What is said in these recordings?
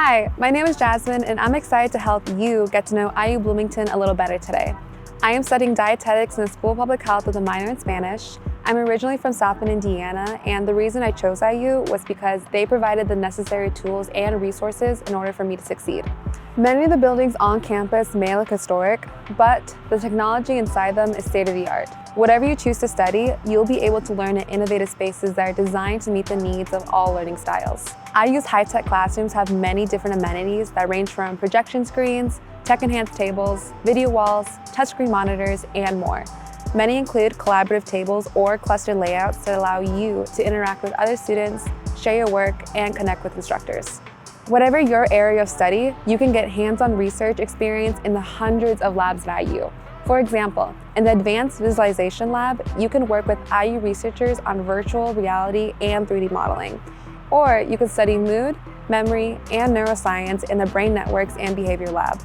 Hi, my name is Jasmine and I'm excited to help you get to know IU Bloomington a little better today. I am studying dietetics in the School of Public Health with a minor in Spanish. I'm originally from South Bend, Indiana, and the reason I chose IU was because they provided the necessary tools and resources in order for me to succeed. Many of the buildings on campus may look historic, but the technology inside them is state-of-the-art. Whatever you choose to study, you'll be able to learn in innovative spaces that are designed to meet the needs of all learning styles. IU's high-tech classrooms have many different amenities that range from projection screens, tech-enhanced tables, video walls, touchscreen monitors, and more. Many include collaborative tables or clustered layouts that allow you to interact with other students, share your work, and connect with instructors. Whatever your area of study, you can get hands-on research experience in the hundreds of labs at IU. For example, in the Advanced Visualization Lab, you can work with IU researchers on virtual reality and 3D modeling. Or you can study mood, memory, and neuroscience in the Brain Networks and Behavior Lab.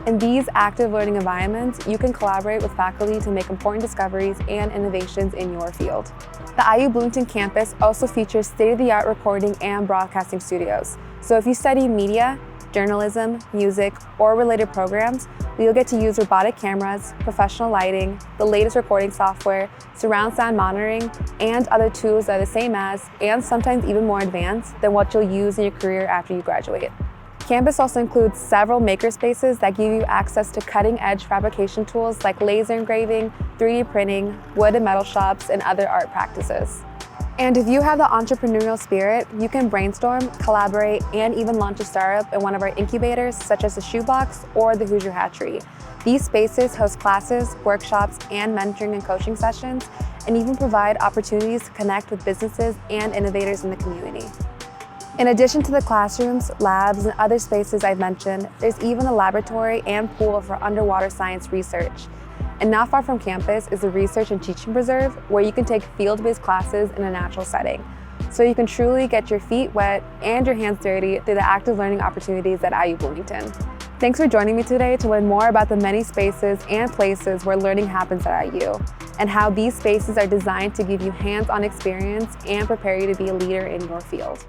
In these active learning environments, you can collaborate with faculty to make important discoveries and innovations in your field. The IU Bloomington campus also features state-of-the-art recording and broadcasting studios. So if you study media, journalism, music, or related programs, you'll get to use robotic cameras, professional lighting, the latest recording software, surround sound monitoring, and other tools that are the same as, and sometimes even more advanced than what you'll use in your career after you graduate. Campus also includes several makerspaces that give you access to cutting-edge fabrication tools like laser engraving, 3D printing, wood and metal shops, and other art practices. And if you have the entrepreneurial spirit, you can brainstorm, collaborate, and even launch a startup in one of our incubators, such as the Shoebox or the Hoosier Hatchery. These spaces host classes, workshops, and mentoring and coaching sessions, and even provide opportunities to connect with businesses and innovators in the community. In addition to the classrooms, labs, and other spaces I've mentioned, there's even a laboratory and pool for underwater science research. And not far from campus is the Research and Teaching Preserve, where you can take field-based classes in a natural setting. So you can truly get your feet wet and your hands dirty through the active learning opportunities at IU Bloomington. Thanks for joining me today to learn more about the many spaces and places where learning happens at IU, and how these spaces are designed to give you hands-on experience and prepare you to be a leader in your field.